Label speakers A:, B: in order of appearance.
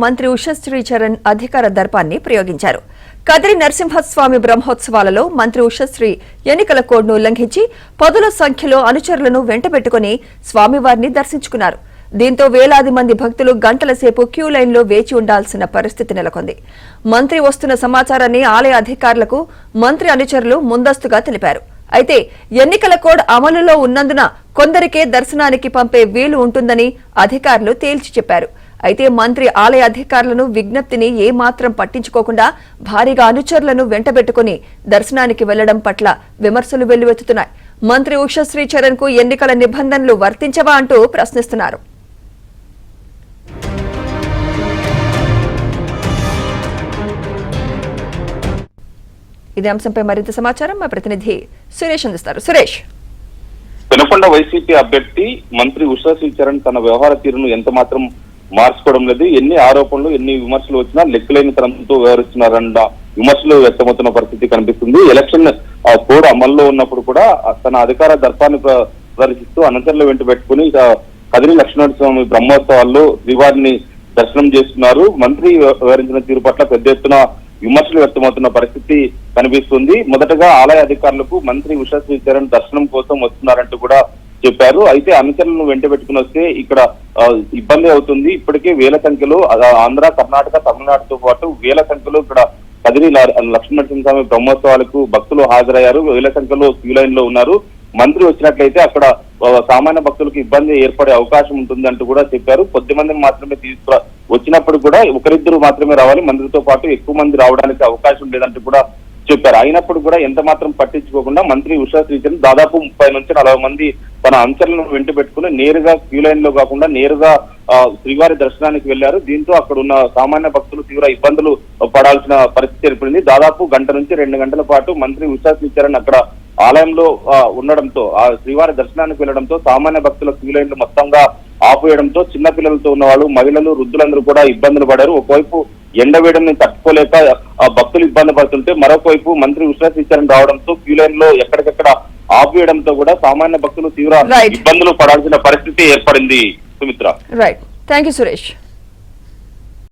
A: మంత్రి ఉషశ్రీ చరణ్ అధికార దర్పాన్ని ప్రయోగించారు. కదిరి నరసింహస్వామి బ్రహ్మోత్సవాలలో మంత్రి ఉషశ్రీ ఎన్నికల కోడ్ను ఉల్లంఘించి పదుల సంఖ్యలో అనుచరులను వెంటబెట్టుకుని స్వామివారిని దర్శించుకున్నారు. దీంతో వేలాది మంది భక్తులు గంటల సేపు క్యూ లైన్లో వేచి ఉండాల్సిన పరిస్థితి నెలకొంది. మంత్రి వస్తున్న సమాచారాన్ని ఆలయ అధికారులకు మంత్రి అనుచరులు ముందస్తుగా తెలిపారు. అయితే ఎన్నికల కోడ్ అమలులో ఉన్నందున కొందరికే దర్శనానికి పంపే వీలు ఉంటుందని అధికారులు తేల్చి చెప్పారు. అయితే మంత్రి ఆలయ అధికారులను విజ్ఞప్తిని ఏమాత్రం పట్టించుకోకుండా భారీగా అనుచరులను వెంటబెట్టుకుని దర్శనానికి వెళ్లడం పట్ల విమర్శలు వెల్లువెత్తుతున్నాయి. మంత్రి ఉషశ్రీ చరణ్ కు ఎన్నికల నిబంధనలు వర్తించవా అంటూ ప్రశ్నిస్తున్నారు. ఇదే అంశంపై మరింత సమాచారం మా ప్రతినిధి సురేష్ అందిస్తారు. సురేష్,
B: పెనుకొండ వైసీపీ అభ్యర్థి మంత్రి ఉషశ్రీ చరణ్ తన వ్యవహార తీరును ఎంత మాత్రం మార్చుకోవడం లేదు. ఎన్ని ఆరోపణలు ఎన్ని విమర్శలు వచ్చినా లెక్కలేని తరంతో వ్యవహరిస్తున్నారన్న విమర్శలు వ్యక్తమవుతున్న పరిస్థితి కనిపిస్తుంది. ఎలక్షన్ కోడ్ అమల్లో ఉన్నప్పుడు కూడా తన అధికార దర్పాన్ని ప్రదర్శిస్తూ అనుచరులు వెంట పెట్టుకుని కదిరి లక్ష్మణస్వామి బ్రహ్మోత్సవాల్లో శ్రీవారిని దర్శనం చేస్తున్నారు. మంత్రి వ్యవహరించిన తీరు పట్ల పెద్ద ఎత్తున విమర్శలు వ్యక్తమవుతున్న పరిస్థితి కనిపిస్తుంది. మొదటగా ఆలయ అధికారులకు మంత్రి ఉషశ్రీ చరణ్ దర్శనం కోసం వస్తున్నారంటూ కూడా చెప్పారు. అయితే అనుచరులను వెంట పెట్టుకుని వస్తే ఇక్కడ ఇబ్బంది అవుతుంది. ఇప్పటికే వేల సంఖ్యలో ఆంధ్ర, కర్ణాటక, తమిళనాడుతో పాటు వేల సంఖ్యలో ఇక్కడ కదిరి లక్ష్మీనరసింహస్వామి బ్రహ్మోత్సవాలకు భక్తులు హాజరయ్యారు. వేల సంఖ్యలో క్యూ లైన్ లో ఉన్నారు. మంత్రి వచ్చినట్లయితే అక్కడ సామాన్య భక్తులకు ఇబ్బంది ఏర్పడే అవకాశం ఉంటుంది అంటూ కూడా చెప్పారు. కొద్ది మందిని మాత్రమే వచ్చినప్పుడు కూడా ఒకరిద్దరు మాత్రమే రావాలి, మంత్రితో పాటు ఎక్కువ మంది రావడానికి అవకాశం లేదంటూ కూడా చెప్పారు. అయినప్పుడు కూడా ఎంత మాత్రం పట్టించుకోకుండా మంత్రి ఉషశ్రీ చరణ్ దాదాపు 30 నుంచి 40 మంది తన అనుచరులను వెంట పెట్టుకుని నేరుగా క్యూ లైన్ లో కాకుండా నేరుగా శ్రీవారి దర్శనానికి వెళ్లారు. దీంతో అక్కడ ఉన్న సామాన్య భక్తులు తీవ్ర ఇబ్బందులు పడాల్సిన పరిస్థితి ఏర్పడింది. దాదాపు గంట నుంచి 2 గంటల పాటు మంత్రి ఉషశ్రీ చరణ్ అక్కడ ఆలయంలో ఉండడంతో ఆ శ్రీవారి దర్శనానికి వెళ్లడంతో సామాన్య భక్తుల క్యూ లైన్లు మొత్తంగా ఆపేయడంతో చిన్న పిల్లలతో ఉన్న వాళ్ళు, మహిళలు, వృద్ధులందరూ కూడా ఇబ్బందులు పడారు. ఒకవైపు ఎండవేయడం తట్టుకోలేక భక్తులు ఇబ్బంది పడుతుంటే మరొకవైపు మంత్రి ఉషశ్రీ చరణ్ రావడంతో క్యూ లైన్ లో ఎక్కడికెక్కడ ఆపేయడంతో కూడా సామాన్య భక్తులు తీవ్ర ఇబ్బందులు పడాల్సిన పరిస్థితి ఏర్పడింది. Sumitra,
A: right, thank you Suresh.